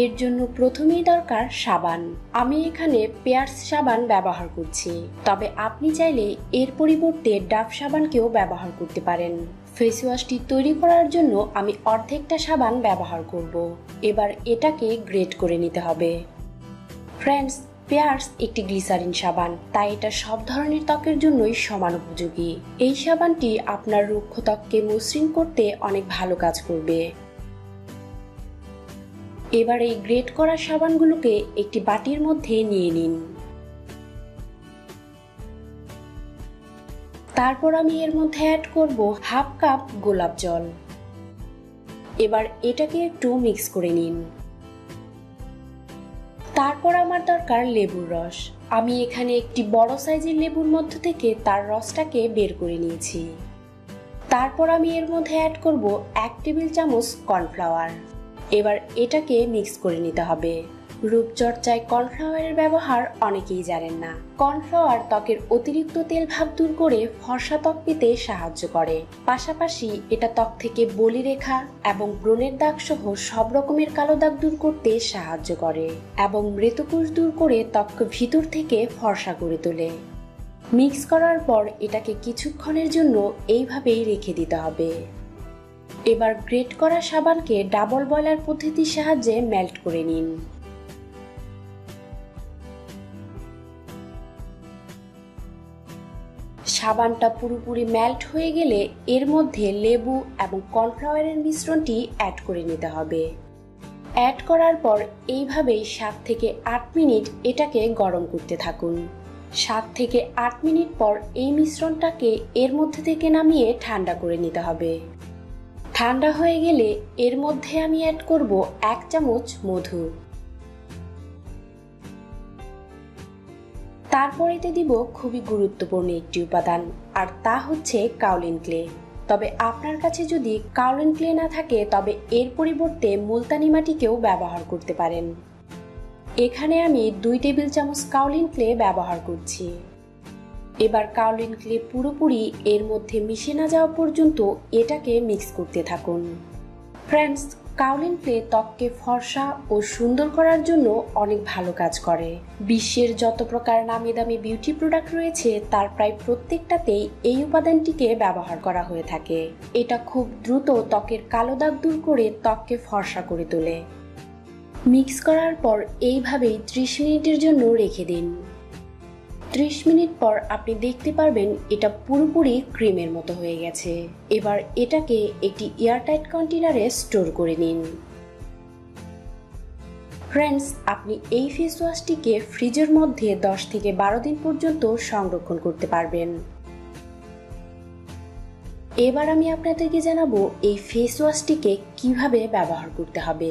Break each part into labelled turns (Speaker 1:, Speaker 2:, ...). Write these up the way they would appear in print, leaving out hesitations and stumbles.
Speaker 1: এর জন্য প্রথমেই দরকার সাবান। আমি এখানে পেয়ার্স সাবান ব্যবহার করছি, তবে আপনি চাইলে এর পরিবর্তে ডাভ সাবানকেও ব্যবহার করতে পারেন। ফেস ওয়াশটি তৈরি করার জন্য আমি অর্ধেকটা সাবান ব্যবহার করব। এবার এটাকে গ্রেট করে নিতে হবে। ফ্রেন্ডস, পেয়ার্স একটি গ্লিসারিন সাবান, তাই এটা সব ধরনের ত্বকের জন্যই সমান উপযোগী। এই সাবানটি আপনার রুক্ষ ত্বককে মসৃণ করতে অনেক ভালো কাজ করবে। এবার এই গ্রেট করা সাবানগুলোকে একটি বাটির মধ্যে নিয়ে নিন। তারপর আমি এর মধ্যে অ্যাড করব হাফ কাপ গোলাপ জল। এবার এটাকে একটু মিক্স করে নিন। তারপর আমার দরকার লেবুর রস। আমি এখানে একটি বড় সাইজের লেবুর মধ্য থেকে তার রসটাকে বের করে নিয়েছি। তারপর আমি এর মধ্যে অ্যাড করব 1 টেবিল চামচ কর্নফ্লাওয়ার। এবার এটাকে মিক্স করে নিতে হবে। রূপচর্চায় কর্নফ্লাওয়ারের ব্যবহার অনেকেই জানেন না। কর্নফ্লাওয়ার ত্বকের অতিরিক্ত তেল ভাব দূর করে ফর্সা ত্বক পেতে সাহায্য করে। পাশাপাশি এটা ত্বক থেকে বলিরেখা এবং ব্রণের দাগ সহ সব রকমের কালো দাগ দূর করতে সাহায্য করে এবং মৃতকোষ দূর করে ত্বককে ভিতর থেকে ফর্সা করে তোলে। মিক্স করার পর এটাকে কিছুক্ষণের জন্য এইভাবেই রেখে দিতে হবে। এবার গ্রেট করা সাবানকে ডাবল বয়লার পদ্ধতির সাহায্যে মেল্ট করে নিন। সাবানটা পুরোপুরি মেল্ট হয়ে গেলে এর মধ্যে লেবু এবং কর্নফ্লাওয়ারের মিশ্রণটি অ্যাড করে নিতে হবে। অ্যাড করার পর এইভাবেই 7 থেকে 8 মিনিট এটাকে গরম করতে থাকুন। 7 থেকে 8 মিনিট পর এই মিশ্রণটাকে এর মধ্যে থেকে নামিয়ে ঠান্ডা করে নিতে হবে। ঠান্ডা হয়ে গেলে এর মধ্যে আমি অ্যাড করব 1 চামচ মধু। তারপরেতে দিব খুবই গুরুত্বপূর্ণ একটি উপাদান, আর তা হচ্ছে কাওলিন ক্লে। তবে আপনার কাছে যদি কাওলিন ক্লে না থাকে তবে এর পরিবর্তে মুলতানি মাটিকেও ব্যবহার করতে পারেন। এখানে আমি 2 টেবিল চামচ কাওলিন ক্লে ব্যবহার করছি। এবার কাওলিন ক্লে পুরোপুরি এর মধ্যে মিশে না যাওয়া পর্যন্ত এটাকে মিক্স করতে থাকুন। ফ্রেন্ডস, কাওলিন ক্লে ত্বককে ফর্সা ও সুন্দর করার জন্য অনেক ভালো কাজ করে। বিশ্বের যত প্রকার নামি দামি বিউটি প্রোডাক্ট রয়েছে তার প্রায় প্রত্যেকটাতেই এই উপাদানটিকে ব্যবহার করা হয়ে থাকে। এটা খুব দ্রুত ত্বকের কালো দাগ দূর করে ত্বককে ফর্সা করে তোলে। মিক্স করার পর এইভাবেই 30 মিনিটের জন্য রেখে দিন। 30 মিনিট পর আপনি দেখতে পারবেন এটা পুরোপুরি ক্রিমের মতো হয়ে গেছে। এবার এটাকে একটি এয়ারটাইট কন্টেনারে স্টোর করে নিন। ফ্রেন্ডস, আপনি এই ফেস ওয়াশটিকে ফ্রিজের মধ্যে 10 থেকে 12 দিন পর্যন্ত সংরক্ষণ করতে পারবেন। এবার আমি আপনাদেরকে জানাবো এই ফেস ওয়াশটিকে কিভাবে ব্যবহার করতে হবে।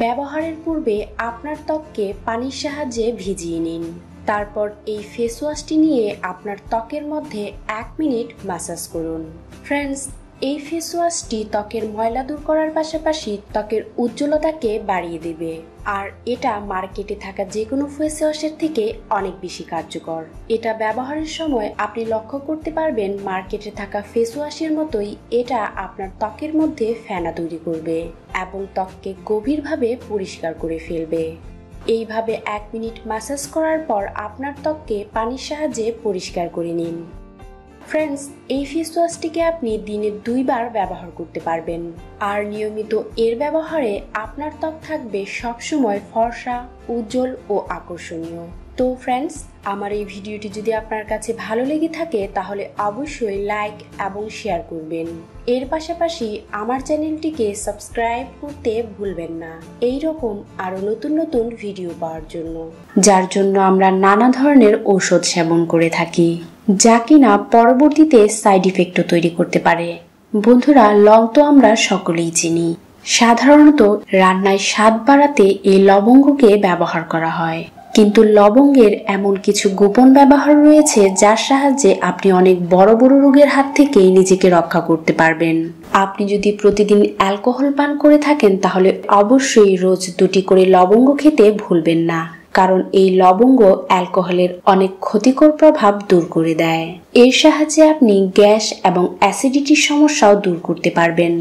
Speaker 1: ব্যবহারের পূর্বে আপনার ত্বককে পানির সাহায্যে ভিজিয়ে নিন। তারপর এই ফেস ওয়াশটি নিয়ে আপনার ত্বকের মধ্যে 1 মিনিট ম্যাসাজ করুন। ফ্রেন্ডস, এই ফেস ওয়াশটি ত্বকের ময়লা দূর করার পাশাপাশি ত্বকের উজ্জ্বলতাকে বাড়িয়ে দেবে, আর এটা মার্কেটে থাকা যে কোনো ফেস ওয়াশের থেকে অনেক বেশি কার্যকর। এটা ব্যবহারের সময় আপনি লক্ষ্য করতে পারবেন মার্কেটে থাকা ফেস ওয়াশের মতোই এটা আপনার ত্বকের মধ্যে ফেনা তৈরি করবে এবং ত্বককে গভীরভাবে পরিষ্কার করে ফেলবে। এইভাবে 1 মিনিট ম্যাসাজ করার পর আপনার ত্বককে পানির সাহায্যে পরিষ্কার করে নিন। ফ্রেন্ডস, এই ফেস ওয়াশটিকে আপনি দিনে 2 বার ব্যবহার করতে পারবেন, আর নিয়মিত এর ব্যবহারে আপনার ত্বক থাকবে সবসময় ফর্সা, উজ্জ্বল ও আকর্ষণীয়। তো ফ্রেন্ডস, আমার এই ভিডিওটি যদি আপনার কাছে ভালো লেগে থাকে তাহলে অবশ্যই লাইক এবং শেয়ার করবেন। এর পাশাপাশি আমার চ্যানেলটিকে সাবস্ক্রাইব করতে ভুলবেন না এই রকম আরো নতুন নতুন ভিডিও পাওয়ার জন্য, যার জন্য আমরা নানা ধরনের ঔষধ সেবন করে থাকি, যা কিনা পরবর্তীতে সাইড ইফেক্টও তৈরি করতে পারে। বন্ধুরা, লং তো আমরা সকলেই চিনি। সাধারণত রান্নায় স্বাদ বাড়াতে এই লবঙ্গকে ব্যবহার করা হয়, কিন্তু লবঙ্গের এমন কিছু গোপন ব্যবহার রয়েছে যার সাহায্যে আপনি অনেক বড় বড় রোগের হাত থেকে নিজেকে রক্ষা করতে পারবেন। আপনি যদি প্রতিদিন অ্যালকোহল পান করে থাকেন তাহলে অবশ্যই রোজ 2টি করে লবঙ্গ খেতে ভুলবেন না, কারণ এই লবঙ্গ অ্যালকোহলের অনেক ক্ষতিকর প্রভাব দূর করে দেয়। এর সাহায্যে আপনি গ্যাস এবং অ্যাসিডিটির সমস্যাও দূর করতে পারবেন।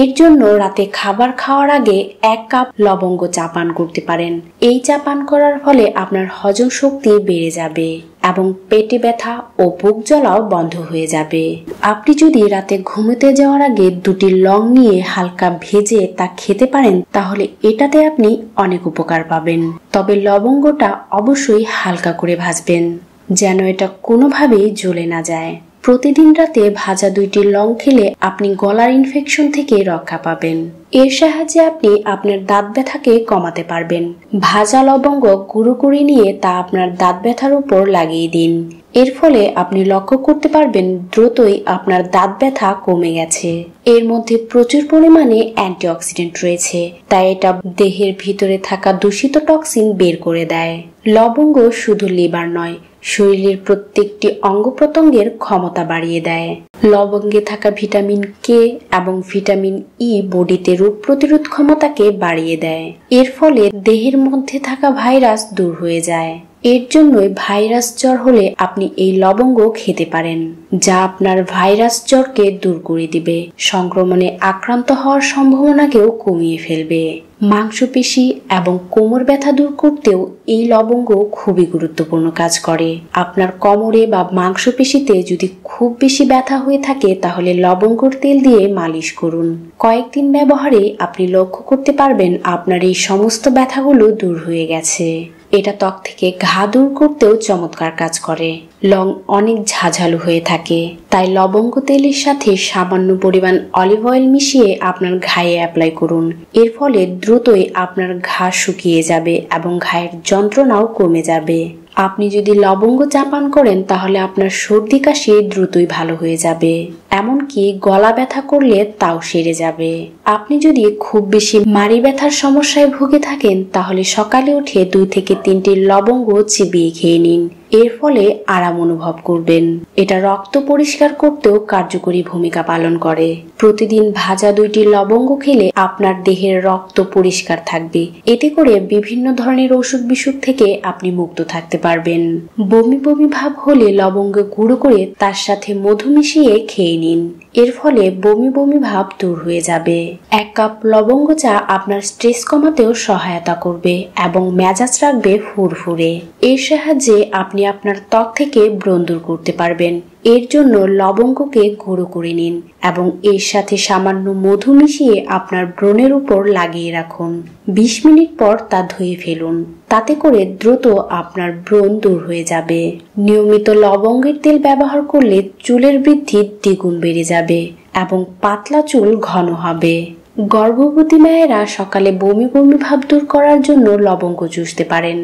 Speaker 1: এর জন্য রাতে খাবার খাওয়ার আগে 1 কাপ লবঙ্গ চা পান করতে পারেন। এই চা পান করার ফলে আপনার হজম শক্তি বেড়ে যাবে এবং পেটে ব্যথা ও বুক জ্বলাও বন্ধ হয়ে যাবে। আপনি যদি রাতে ঘুমোতে যাওয়ার আগে 2টি লং নিয়ে হালকা ভেজে তা খেতে পারেন, তাহলে এটাতে আপনি অনেক উপকার পাবেন। তবে লবঙ্গটা অবশ্যই হালকা করে ভাজবেন, যেন এটা কোনোভাবেই জ্বলে না যায়। প্রতিদিন রাতে ভাজা 2টি লং খেলে আপনি গলার ইনফেকশন থেকে রক্ষা পাবেন। এর সাহায্যে আপনি আপনার দাঁত ব্যথাকে কমাতে পারবেন। ভাজা লবঙ্গ গুঁড়ো করে নিয়ে তা আপনার দাঁত ব্যথার উপর লাগিয়ে দিন। এর ফলে আপনি লক্ষ্য করতে পারবেন দ্রুতই আপনার দাঁত ব্যথা কমে গেছে। এর মধ্যে প্রচুর পরিমাণে অ্যান্টিঅক্সিডেন্ট রয়েছে, তাই এটা দেহের ভিতরে থাকা দূষিত টক্সিন বের করে দেয়। লবঙ্গ শুধু লিভার নয়, শরীরের প্রত্যেকটি অঙ্গ প্রত্যঙ্গের ক্ষমতা বাড়িয়ে দেয়। লবঙ্গে থাকা ভিটামিন কে এবং ভিটামিন ই বডিতে রোগ প্রতিরোধ ক্ষমতাকে বাড়িয়ে দেয়। এর ফলে দেহের মধ্যে থাকা ভাইরাস দূর হয়ে যায়। এর জন্যই ভাইরাস জ্বর হলে আপনি এই লবঙ্গ খেতে পারেন, যা আপনার ভাইরাস জ্বরকে দূর করে দিবে, সংক্রমণে আক্রান্ত হওয়ার সম্ভাবনাকেও কমিয়ে ফেলবে। মাংসপেশি এবং কোমর ব্যথা দূর করতেও এই লবঙ্গ খুবই গুরুত্বপূর্ণ কাজ করে। আপনার কোমরে বা মাংসপেশিতে যদি খুব বেশি ব্যথা হয়ে থাকে, তাহলে লবঙ্গর তেল দিয়ে মালিশ করুন। কয়েকদিন ব্যবহারে আপনি লক্ষ্য করতে পারবেন আপনার এই সমস্ত ব্যথাগুলো দূর হয়ে গেছে। এটা ত্বক থেকে ঘা দূর করতেও চমৎকার কাজ করে। লং অনেক ঝাঁঝালো হয়ে থাকে, তাই লবঙ্গ তেলের সাথে সামান্য পরিমাণ অলিভ অয়েল মিশিয়ে আপনার ঘায়ে অ্যাপ্লাই করুন। এর ফলে দ্রুতই আপনার ঘা শুকিয়ে যাবে এবং ঘায়ের যন্ত্রণাও কমে যাবে। আপনি যদি লবঙ্গ চা পান করেন, তাহলে আপনার সর্দি কাশি দ্রুতই ভালো হয়ে যাবে, এমনকি গলা ব্যথা করলে তাও সেরে যাবে। আপনি যদি খুব বেশি মাড়ি ব্যথার সমস্যায় ভুগে থাকেন, তাহলে সকালে উঠে 2 থেকে 3টি লবঙ্গ চিবিয়ে খেয়ে নিন। এর ফলে আরাম অনুভব করবেন। এটা রক্ত পরিষ্কার করতেও কার্যকরী ভূমিকা পালন করে। প্রতিদিন ভাজা 2টি লবঙ্গ খেলে আপনার দেহের রক্ত পরিষ্কার থাকবে। এতে করে বিভিন্ন ধরনের অসুখ বিসুখ থেকে আপনি মুক্ত থাকতে পারবেন। বমি বমি ভাব হলে লবঙ্গ গুঁড়ো করে তার সাথে মধু মিশিয়ে খেয়ে নিন। এর ফলে বমি বমি ভাব দূর হয়ে যাবে। 1 কাপ লবঙ্গ চা আপনার স্ট্রেস কমাতেও সহায়তা করবে এবং মেজাজ রাখবে ফুরফুরে। এর সাহায্যে আপনি আপনার ত্বক থেকে ব্রণ দূর করতে পারবেন। এর জন্য লবঙ্গকে গুঁড়ো করে নিন এবং এর সাথে সামান্য মধু মিশিয়ে আপনার ব্রণের উপর লাগিয়ে রাখুন। 20 মিনিট পর তা ধুয়ে ফেলুন। তাতে করে দ্রুত আপনার ব্রণ দূর হয়ে যাবে। নিয়মিত লবঙ্গের তেল ব্যবহার করলে চুলের বৃদ্ধি দ্বিগুণ বেড়ে যাবে এবং পাতলা চুল ঘন হবে। গর্ভবতী মায়েরা সকালে বমি বমি ভাব দূর করার জন্য লবঙ্গ চুষতে পারেন।